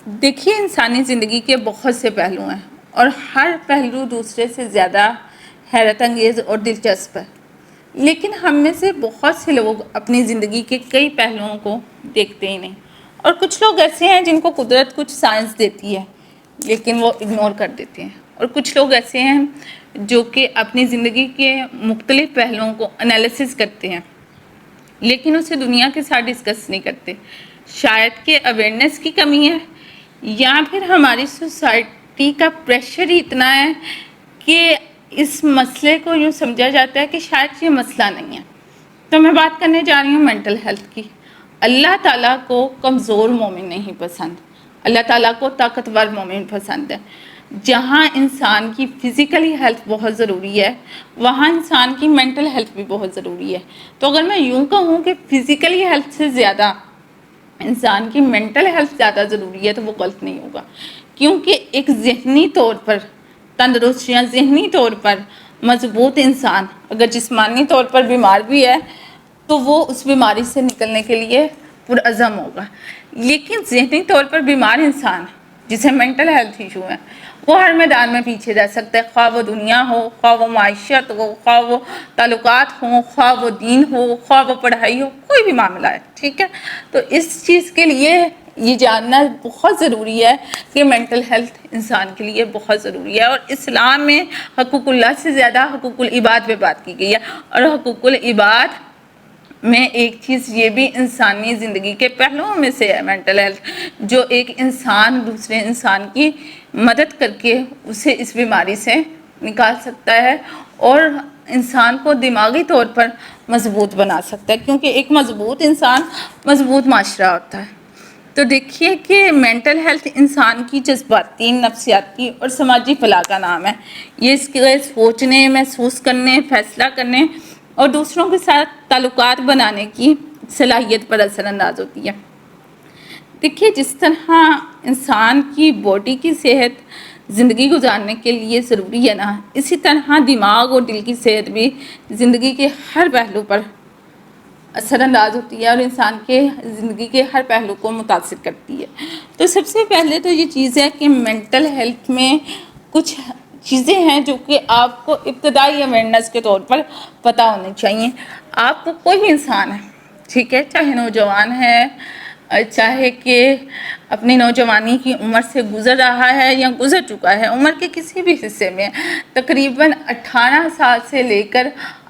دیکھیے انسانی زندگی کے بہت سے پہلو ہیں اور ہر پہلو دوسرے سے زیادہ حیرت انگیز اور دلچسپ ہے، لیکن ہم میں سے بہت سے لوگ اپنی زندگی کے کئی پہلوؤں کو دیکھتے ہی نہیں، اور کچھ لوگ ایسے ہیں جن کو قدرت کچھ سائنس دیتی ہے لیکن وہ اگنور کر دیتے ہیں، اور کچھ لوگ ایسے ہیں جو کہ اپنی زندگی کے مختلف پہلوؤں کو انالیسس کرتے ہیں لیکن اسے دنیا کے ساتھ ڈسکس نہیں کرتے۔ شاید کہ اویئرنیس کی کمی ہے، یا پھر ہماری سوسائٹی کا پریشر ہی اتنا ہے کہ اس مسئلے کو یوں سمجھا جاتا ہے کہ شاید یہ مسئلہ نہیں ہے۔ تو میں بات کرنے جا رہی ہوں مینٹل ہیلتھ کی۔ اللہ تعالیٰ کو کمزور مومن نہیں پسند، اللہ تعالیٰ کو طاقتور مومن پسند ہے۔ جہاں انسان کی فزیکلی ہیلتھ بہت ضروری ہے وہاں انسان کی مینٹل ہیلتھ بھی بہت ضروری ہے۔ تو اگر میں یوں کہوں کہ فزیکلی ہیلتھ سے زیادہ انسان کی مینٹل ہیلتھ زیادہ ضروری ہے تو وہ غلط نہیں ہوگا، کیونکہ ایک ذہنی طور پر تندرست یا ذہنی طور پر مضبوط انسان اگر جسمانی طور پر بیمار بھی ہے تو وہ اس بیماری سے نکلنے کے لیے پرعزم ہوگا، لیکن ذہنی طور پر بیمار انسان جسے مینٹل ہیلتھ ایشو ہے وہ ہر میدان میں پیچھے رہ سکتا ہے، خواہ وہ دنیا ہو، خواہ وہ معیشت ہو، خواہ وہ تعلقات ہوں، خواہ وہ دین ہو، خواہ وہ پڑھائی ہو، کوئی بھی معاملہ ہے، ٹھیک ہے۔ تو اس چیز کے لیے یہ جاننا بہت ضروری ہے کہ مینٹل ہیلتھ انسان کے لیے بہت ضروری ہے، اور اسلام میں حقوق اللہ سے زیادہ حقوق العباد پہ بات کی گئی ہے، اور حقوق العباد میں ایک چیز یہ بھی انسانی زندگی کے پہلوؤں میں سے ہے مینٹل ہیلتھ، جو ایک انسان دوسرے انسان کی مدد کر کے اسے اس بیماری سے نکال سکتا ہے اور انسان کو دماغی طور پر مضبوط بنا سکتا ہے، کیونکہ ایک مضبوط انسان مضبوط معاشرہ ہوتا ہے۔ تو دیکھیے کہ مینٹل ہیلتھ انسان کی جذباتی، نفسیاتی اور سماجی فلاح کا نام ہے۔ یہ اس کے سوچنے، محسوس کرنے، فیصلہ کرنے اور دوسروں کے ساتھ تعلقات بنانے کی صلاحیت پر اثر انداز ہوتی ہے۔ دیکھیے جس طرح انسان کی باڈی کی صحت زندگی گزارنے کے لیے ضروری ہے نا، اسی طرح دماغ اور دل کی صحت بھی زندگی کے ہر پہلو پر اثر انداز ہوتی ہے اور انسان کے زندگی کے ہر پہلو کو متاثر کرتی ہے۔ تو سب سے پہلے تو یہ چیز ہے کہ مینٹل ہیلتھ میں کچھ چیزیں ہیں جو کہ آپ کو ابتدائی اویئرنیس کے طور پر پتہ ہونی چاہیے۔ آپ کو کوئی بھی انسان ہے، ٹھیک ہے، چاہے نوجوان ہے، چاہے کہ اپنی نوجوانی کی عمر سے گزر رہا ہے یا گزر چکا ہے، عمر کے کسی بھی حصے میں، تقریباً 18 سال سے لے کر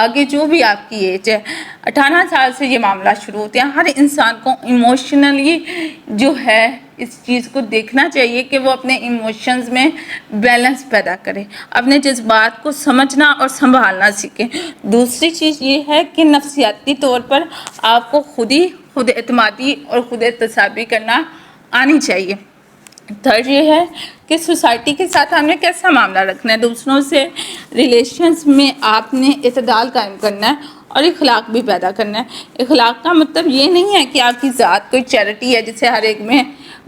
آگے جو بھی آپ کی ایج ہے، 18 سال سے یہ معاملہ شروع ہوتے ہیں۔ ہر انسان کو ایموشنلی جو ہے اس چیز کو دیکھنا چاہیے کہ وہ اپنے ایموشنز میں بیلنس پیدا کرے، اپنے جذبات کو سمجھنا اور سنبھالنا سیکھیں۔ دوسری چیز یہ ہے کہ نفسیاتی طور پر آپ کو خود اعتمادی اور خود احتسابی کرنا آنی چاہیے۔ تھرڈ یہ ہے کہ سوسائٹی کے ساتھ ہم نے کیسا معاملہ رکھنا ہے، دوسروں سے ریلیشنز میں آپ نے اعتدال قائم کرنا ہے اور اخلاق بھی پیدا کرنا ہے۔ اخلاق کا مطلب یہ نہیں ہے کہ آپ کی ذات کوئی چیریٹی ہے جسے ہر ایک میں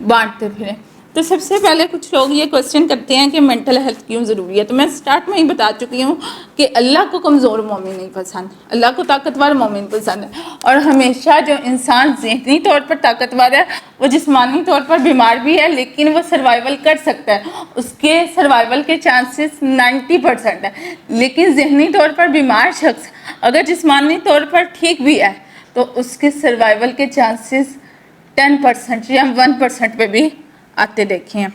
بانٹتے پھریں۔ تو سب سے پہلے کچھ لوگ یہ کوسچن کرتے ہیں کہ مینٹل ہیلتھ کیوں ضروری ہے، تو میں سٹارٹ میں ہی بتا چکی ہوں کہ اللہ کو کمزور مومن نہیں پسند، اللہ کو طاقتور مومن پسند ہے، اور ہمیشہ جو انسان ذہنی طور پر طاقتور ہے وہ جسمانی طور پر بیمار بھی ہے لیکن وہ سروائیول کر سکتا ہے، اس کے سروائیول کے چانسز 90% ہے، لیکن ذہنی طور پر بیمار شخص اگر جسمانی طور پر ٹھیک بھی ہے تو اس کے سروائیول کے چانسز 10% یا 1% پہ بھی آتے دیکھے ہیں۔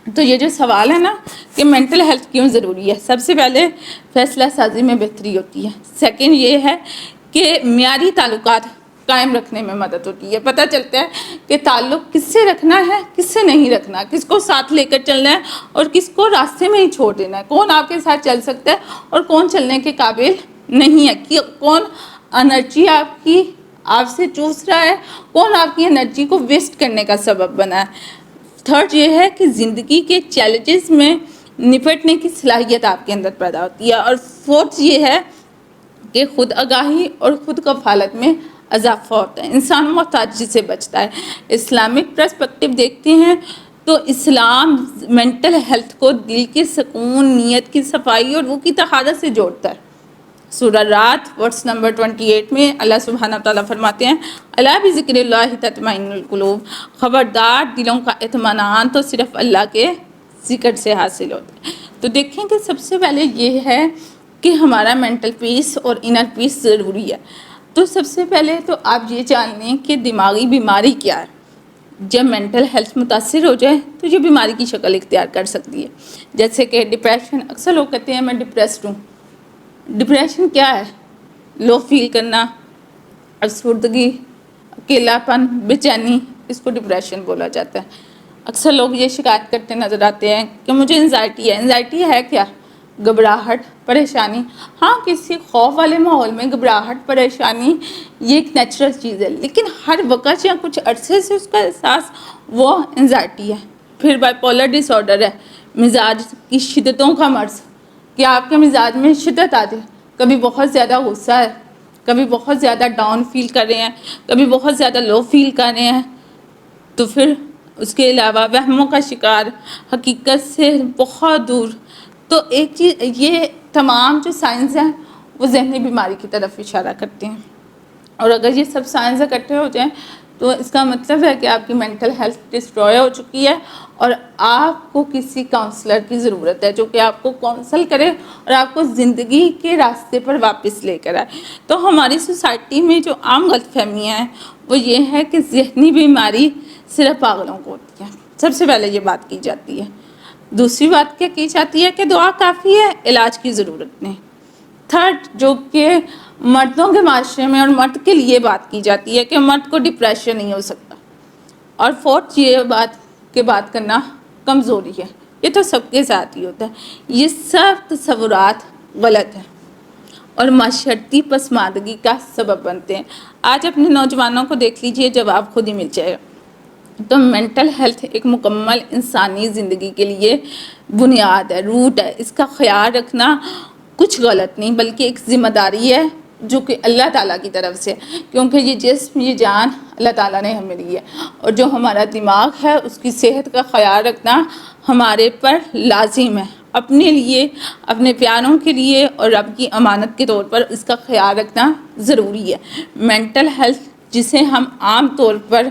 تو یہ جو سوال ہے نا کہ مینٹل ہیلتھ کیوں ضروری ہے، سب سے پہلے فیصلہ سازی میں بہتری ہوتی ہے، سیکنڈ یہ ہے کہ معیاری تعلقات قائم رکھنے میں مدد ہوتی ہے، پتہ چلتا ہے کہ تعلق کس سے رکھنا ہے، کس سے نہیں رکھنا، کس کو ساتھ لے کر چلنا ہے اور کس کو راستے میں ہی چھوڑ دینا ہے، کون آپ کے ساتھ چل سکتا ہے اور کون چلنے کے قابل نہیں ہے، کہ کون انرجی آپ سے چوس رہا ہے، کون آپ کی انرجی کو ویسٹ کرنے کا سبب بنا ہے۔ تھرڈ یہ ہے کہ زندگی کے چیلنجز میں نپٹنے کی صلاحیت آپ کے اندر پیدا ہوتی ہے، اور فورتھ یہ ہے کہ خود آگاہی اور خود کفالت میں اضافہ ہوتا ہے، انسان محتاجی سے بچتا ہے۔ اسلامک پرسپیکٹو دیکھتے ہیں تو اسلام مینٹل ہیلتھ کو دل کے سکون، نیت کی صفائی اور روح کی طہارت سے جوڑتا ہے۔ سورہ رات ورس نمبر 28 میں اللہ سبحانہ تعالیٰ فرماتے ہیں الا بذکر اللہ تطمئن القلوب، خبردار دلوں کا اطمینان تو صرف اللہ کے ذکر سے حاصل ہوتا ہے۔ تو دیکھیں کہ سب سے پہلے یہ ہے کہ ہمارا مینٹل پیس اور انر پیس ضروری ہے۔ تو سب سے پہلے تو آپ یہ جان لیں کہ دماغی بیماری کیا ہے۔ جب مینٹل ہیلتھ متاثر ہو جائے تو یہ بیماری کی شکل اختیار کر سکتی ہے، جیسے کہ ڈپریشن۔ اکثر لوگ کہتے ہیں میں ڈپریسڈ ہوں۔ ڈپریشن کیا ہے؟ لو فیل کرنا، افسردگی، اکیلا پن، بے چینی، اس کو ڈپریشن بولا جاتا ہے۔ اکثر لوگ یہ شکایت کرتے نظر آتے ہیں کہ مجھے انزائٹی ہے۔ انزائٹی ہے کیا؟ گھبراہٹ، پریشانی۔ ہاں، کسی خوف والے ماحول میں گھبراہٹ، پریشانی یہ ایک نیچرل چیز ہے، لیکن ہر وقت یا کچھ عرصے سے اس کا احساس وہ انزائٹی ہے۔ پھر بائی پولر ڈس آرڈر ہے، مزاج کی شدتوں کا مرض، کہ آپ کے مزاج میں شدت آتی ہے، کبھی بہت زیادہ غصہ ہے، کبھی بہت زیادہ ڈاؤن فیل کر رہے ہیں، کبھی بہت زیادہ لو فیل کر رہے ہیں۔ تو پھر اس کے علاوہ وہموں کا شکار، حقیقت سے بہت دور۔ تو ایک چیز، یہ تمام جو سائنس ہیں وہ ذہنی بیماری کی طرف اشارہ کرتے ہیں، اور اگر یہ سب سائنس اکٹھے ہو جائیں تو اس کا مطلب ہے کہ آپ کی مینٹل ہیلتھ ڈسٹروائے ہو چکی ہے، اور آپ کو کسی کاؤنسلر کی ضرورت ہے جو کہ آپ کو کاؤنسل کرے اور آپ کو زندگی کے راستے پر واپس لے کر آئے۔ تو ہماری سوسائٹی میں جو عام غلط فہمیاں ہیں وہ یہ ہے کہ ذہنی بیماری صرف پاگلوں کو ہوتی ہے۔ سب سے پہلے یہ بات کی جاتی ہے۔ دوسری بات کیا کی جاتی ہے کہ دعا کافی ہے، علاج کی ضرورت نہیں۔ تھرڈ، جو کہ مردوں کے معاشرے میں اور مرد کے لیے بات کی جاتی ہے کہ مرد کو ڈپریشن نہیں ہو سکتا۔ اور فورتھ، یہ بات کہ بات کرنا کمزوری ہے۔ یہ تو سب کے ساتھ ہی ہوتا ہے۔ یہ سب تصورات غلط ہیں اور معاشرتی پسماندگی کا سبب بنتے ہیں۔ آج اپنے نوجوانوں کو دیکھ لیجئے، جواب خود ہی مل جائے گا۔ تو مینٹل ہیلتھ ایک مکمل انسانی زندگی کے لیے بنیاد ہے، روٹ ہے۔ اس کا خیال رکھنا کچھ غلط نہیں بلکہ ایک ذمہ داری ہے جو کہ اللہ تعالیٰ کی طرف سے، کیونکہ یہ جسم، یہ جان اللہ تعالیٰ نے ہمیں دی ہے، اور جو ہمارا دماغ ہے اس کی صحت کا خیال رکھنا ہمارے پر لازم ہے۔ اپنے لیے، اپنے پیاروں کے لیے اور رب کی امانت کے طور پر اس کا خیال رکھنا ضروری ہے۔ مینٹل ہیلتھ، جسے ہم عام طور پر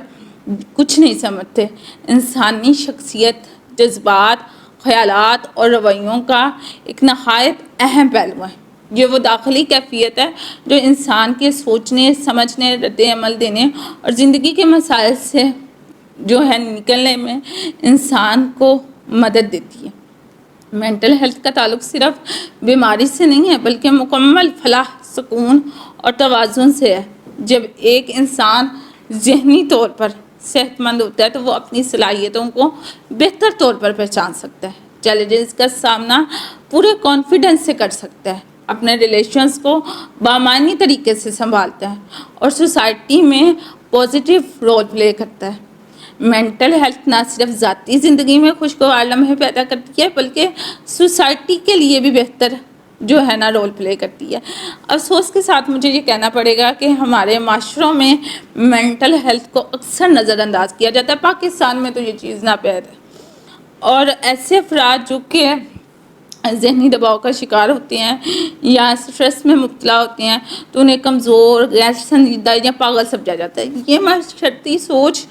کچھ نہیں سمجھتے، انسانی شخصیت، جذبات، خیالات اور رویوں کا ایک نہایت اہم پہلو ہے۔ یہ وہ داخلی کیفیت ہے جو انسان کے سوچنے، سمجھنے، رد عمل دینے اور زندگی کے مسائل سے جو ہے نکلنے میں انسان کو مدد دیتی ہے۔ مینٹل ہیلتھ کا تعلق صرف بیماری سے نہیں ہے بلکہ مکمل فلاح، سکون اور توازن سے ہے۔ جب ایک انسان ذہنی طور پر صحت مند ہوتا ہے تو وہ اپنی صلاحیتوں کو بہتر طور پر پہچان سکتا ہے، چیلنجز کا سامنا پورے کانفیڈنس سے کر سکتا ہے، اپنے ریلیشنز کو بامعنی طریقے سے سنبھالتا ہے اور سوسائٹی میں پازیٹیو رول پلے کرتا ہے۔ مینٹل ہیلتھ نہ صرف ذاتی زندگی میں خوشگوار لمحے پیدا کرتی ہے بلکہ سوسائٹی کے لیے بھی بہتر جو ہے نا رول پلے کرتی ہے۔ افسوس کے ساتھ مجھے یہ کہنا پڑے گا کہ ہمارے معاشروں میں مینٹل ہیلتھ کو اکثر نظر انداز کیا جاتا ہے۔ پاکستان میں تو یہ چیز ناپید ہے، اور ایسے افراد جو کہ ذہنی دباؤ کا شکار ہوتے ہیں یا اسٹریس میں مبتلا ہوتے ہیں تو انہیں کمزور، غیر سنجیدہ یا پاگل سمجھا جاتا ہے۔ یہ معاشرتی سوچ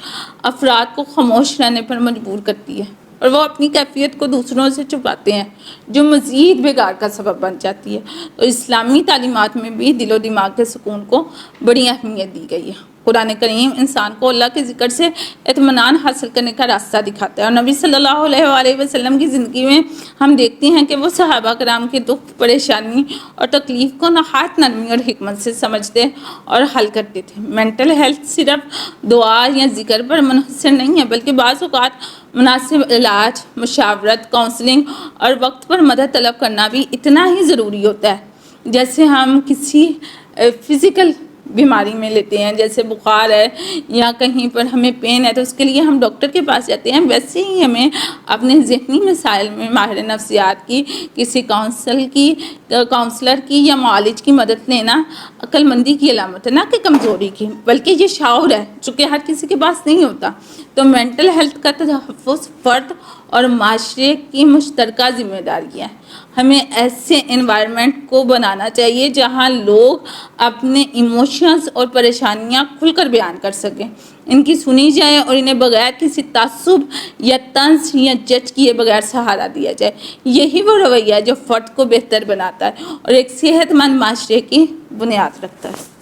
افراد کو خاموش رہنے پر مجبور کرتی ہے اور وہ اپنی کیفیت کو دوسروں سے چھپاتے ہیں، جو مزید بگاڑ کا سبب بن جاتی ہے۔ تو اسلامی تعلیمات میں بھی دل و دماغ کے سکون کو بڑی اہمیت دی گئی ہے۔ قرآن کریم انسان کو اللہ کے ذکر سے اطمینان حاصل کرنے کا راستہ دکھاتا ہے، اور نبی صلی اللہ علیہ وآلہ وسلم کی زندگی میں ہم دیکھتے ہیں کہ وہ صحابہ کرام کے دکھ، پریشانی اور تکلیف کو نہایت نرمی اور حکمت سے سمجھتے اور حل کرتے تھے۔ مینٹل ہیلتھ صرف دعا یا ذکر پر منحصر نہیں ہے بلکہ بعض اوقات مناسب علاج، مشاورت، کاؤنسلنگ اور وقت پر مدد طلب کرنا بھی اتنا ہی ضروری ہوتا ہے جیسے ہم کسی فزیکل بیماری میں لیتے ہیں، جیسے بخار ہے یا کہیں پر ہمیں پین ہے تو اس کے لیے ہم ڈاکٹر کے پاس جاتے ہیں، ویسے ہی ہمیں اپنے ذہنی مسائل میں ماہر نفسیات کی، کسی کاؤنسلر کی یا معالج کی مدد لینا عقل مندی کی علامت ہے، نہ کہ کمزوری کی، بلکہ یہ شعور ہے جو کہ ہر کسی کے پاس نہیں ہوتا۔ تو مینٹل ہیلتھ کا تحفظ فرد اور معاشرے کی مشترکہ ذمہ داری ہے۔ ہمیں ایسے انوائرمنٹ کو بنانا چاہیے جہاں لوگ اپنے ایموشنز اور پریشانیاں کھل کر بیان کر سکیں، ان کی سنی جائے اور انہیں بغیر کسی تعصب یا طنز یا جج کیے بغیر سہارا دیا جائے۔ یہی وہ رویہ ہے جو فرد کو بہتر بناتا ہے اور ایک صحت مند معاشرے کی بنیاد رکھتا ہے۔